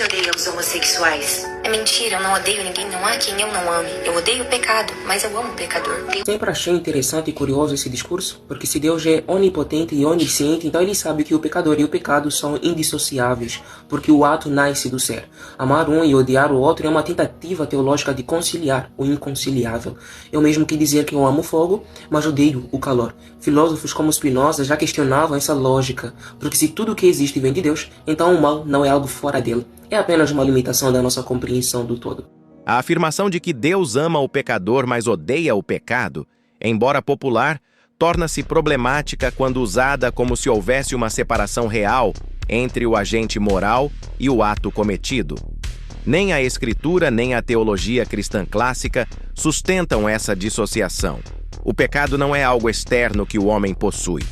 você odeia os homossexuais? É mentira, eu não odeio ninguém, não há quem eu não ame. Eu odeio o pecado, mas eu amo o pecador. Sempre achei interessante e curioso esse discurso, porque se Deus é onipotente e onisciente, então ele sabe que o pecador e o pecado são indissociáveis, porque o ato nasce do ser. Amar um e odiar o outro é uma tentativa teológica de conciliar o inconciliável. É o mesmo que dizer que eu amo o fogo, mas odeio o calor. Filósofos como Spinoza já questionavam essa lógica, porque se tudo que existe vem de Deus, então o mal não é algo fora dele. É apenas uma limitação da nossa compreensão do todo. A afirmação de que Deus ama o pecador, mas odeia o pecado, embora popular, torna-se problemática quando usada como se houvesse uma separação real entre o agente moral e o ato cometido. Nem a Escritura nem a teologia cristã clássica sustentam essa dissociação. O pecado não é algo externo que o homem possui.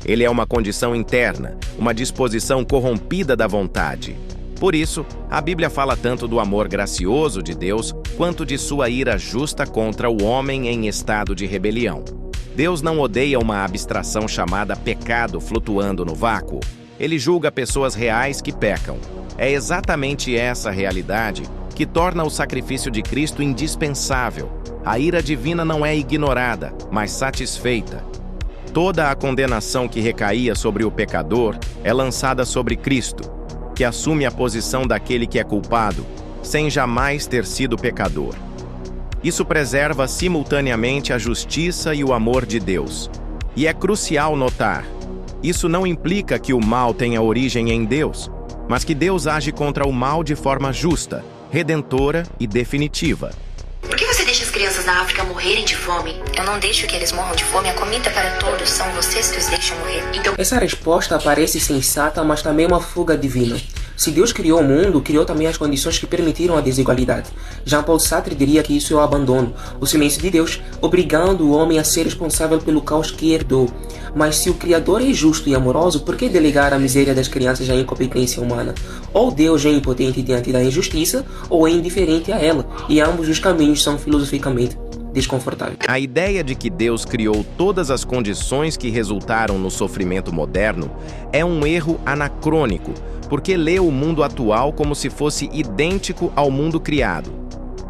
Ele é uma condição interna, uma disposição corrompida da vontade. Por isso, a Bíblia fala tanto do amor gracioso de Deus quanto de sua ira justa contra o homem em estado de rebelião. Deus não odeia uma abstração chamada pecado flutuando no vácuo. Ele julga pessoas reais que pecam. É exatamente essa realidade que torna o sacrifício de Cristo indispensável. A ira divina não é ignorada, mas satisfeita. Toda a condenação que recaía sobre o pecador é lançada sobre Cristo, que assume a posição daquele que é culpado, sem jamais ter sido pecador. Isso preserva simultaneamente a justiça e o amor de Deus. E é crucial notar, isso não implica que o mal tenha origem em Deus, mas que Deus age contra o mal de forma justa, redentora e definitiva. Por que você deixa as crianças na África morrerem de fome? Eu não deixo que eles morram de fome, a comida para todos, são vocês que os deixam morrer. Então, Essa resposta parece sensata, mas também uma fuga divina. Se Deus criou o mundo, criou também as condições que permitiram a desigualdade. Jean-Paul Sartre diria que isso é o abandono, o silêncio de Deus, obrigando o homem a ser responsável pelo caos que herdou. Mas se o Criador é justo e amoroso, por que delegar a miséria das crianças à incompetência humana? Ou Deus é impotente diante da injustiça, ou é indiferente a ela, e ambos os caminhos são filosoficamente desconfortáveis. A ideia de que Deus criou todas as condições que resultaram no sofrimento moderno é um erro anacrônico, porque lê o mundo atual como se fosse idêntico ao mundo criado.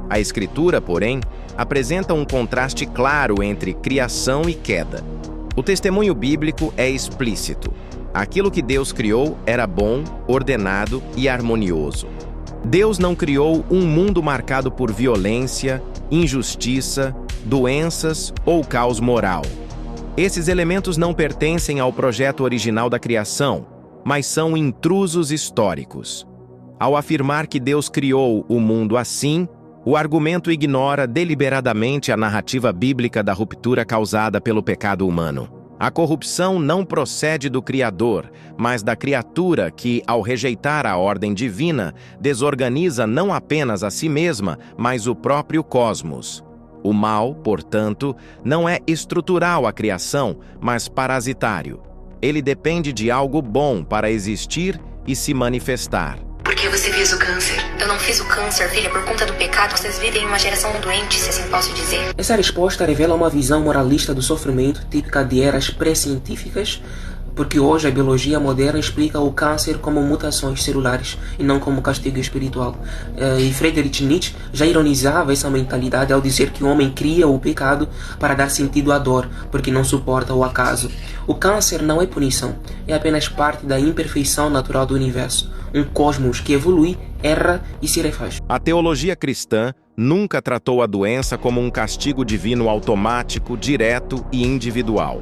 A Escritura, porém, apresenta um contraste claro entre criação e queda. O testemunho bíblico é explícito. Aquilo que Deus criou era bom, ordenado e harmonioso. Deus não criou um mundo marcado por violência, injustiça, doenças ou caos moral. Esses elementos não pertencem ao projeto original da criação, mas são intrusos históricos. Ao afirmar que Deus criou o mundo assim, o argumento ignora deliberadamente a narrativa bíblica da ruptura causada pelo pecado humano. A corrupção não procede do Criador, mas da criatura que, ao rejeitar a ordem divina, desorganiza não apenas a si mesma, mas o próprio cosmos. O mal, portanto, não é estrutural à criação, mas parasitário. Ele depende de algo bom para existir e se manifestar. por que você fez o câncer? Eu não fiz o câncer, filha, por conta do pecado. Vocês vivem em uma geração doente, se assim posso dizer. Essa resposta revela uma visão moralista do sofrimento típica de eras pré-científicas, porque hoje a biologia moderna explica o câncer como mutações celulares e não como castigo espiritual. E Friedrich Nietzsche já ironizava essa mentalidade ao dizer que o homem cria o pecado para dar sentido à dor, porque não suporta o acaso. O câncer não é punição, é apenas parte da imperfeição natural do universo. Um cosmos que evolui, erra e se refaz. A teologia cristã nunca tratou a doença como um castigo divino automático, direto e individual.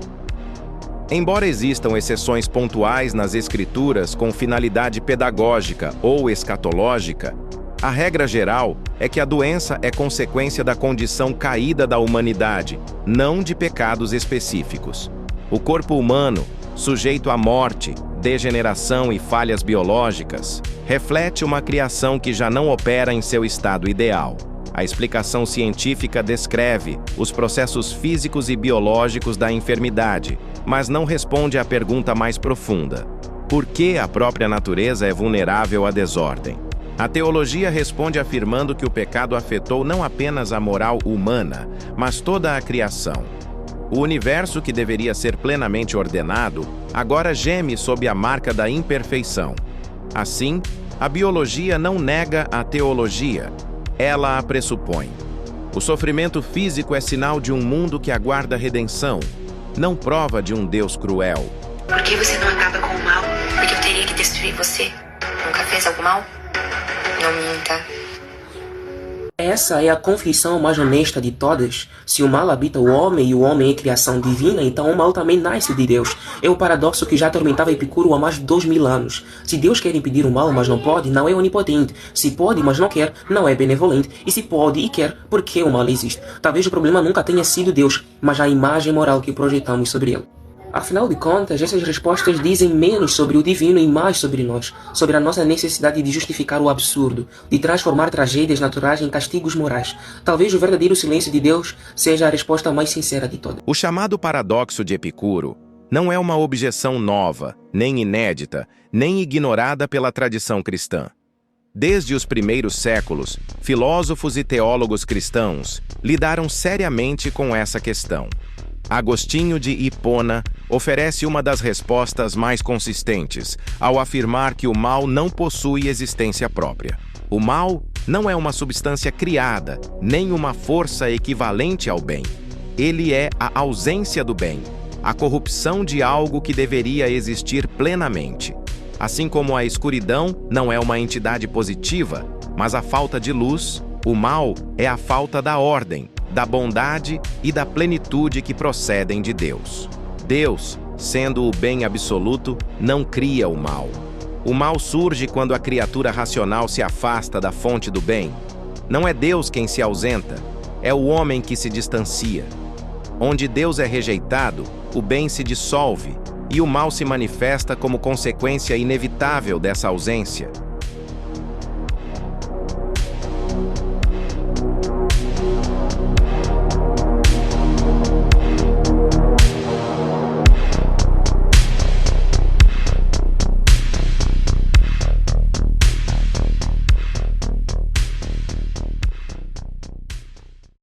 Embora existam exceções pontuais nas Escrituras com finalidade pedagógica ou escatológica, a regra geral é que a doença é consequência da condição caída da humanidade, não de pecados específicos. O corpo humano, sujeito à morte, degeneração e falhas biológicas, reflete uma criação que já não opera em seu estado ideal. A explicação científica descreve os processos físicos e biológicos da enfermidade, mas não responde à pergunta mais profunda: por que a própria natureza é vulnerável à desordem? A teologia responde afirmando que o pecado afetou não apenas a moral humana, mas toda a criação. O universo, que deveria ser plenamente ordenado, agora geme sob a marca da imperfeição. Assim, A biologia não nega a teologia, ela a pressupõe. O sofrimento físico é sinal de um mundo que aguarda redenção, não prova de um Deus cruel. Por que você não acaba com o mal? Porque eu teria que destruir você. Nunca fez algo mal? Não minta. Essa é a confissão mais honesta de todas. Se o mal habita o homem e o homem é criação divina, então o mal também nasce de Deus. É o paradoxo que já atormentava Epicuro há mais de 2000 anos. Se Deus quer impedir o mal, mas não pode, não é onipotente. Se pode, mas não quer, não é benevolente. E se pode e quer, por que o mal existe? Talvez o problema nunca tenha sido Deus, mas a imagem moral que projetamos sobre ele. Afinal de contas, essas respostas dizem menos sobre o divino e mais sobre nós, sobre a nossa necessidade de justificar o absurdo, de transformar tragédias naturais em castigos morais. Talvez o verdadeiro silêncio de Deus seja a resposta mais sincera de todas. O chamado paradoxo de Epicuro não é uma objeção nova, nem inédita, nem ignorada pela tradição cristã. Desde os primeiros séculos, filósofos e teólogos cristãos lidaram seriamente com essa questão. Agostinho de Hipona oferece uma das respostas mais consistentes ao afirmar que o mal não possui existência própria. O mal não é uma substância criada, nem uma força equivalente ao bem. Ele é a ausência do bem, a corrupção de algo que deveria existir plenamente. Assim como a escuridão não é uma entidade positiva, mas a falta de luz, o mal é a falta da ordem, da bondade e da plenitude que procedem de Deus. Deus, sendo o bem absoluto, não cria o mal. O mal surge quando a criatura racional se afasta da fonte do bem. Não é Deus quem se ausenta, é o homem que se distancia. Onde Deus é rejeitado, o bem se dissolve e o mal se manifesta como consequência inevitável dessa ausência.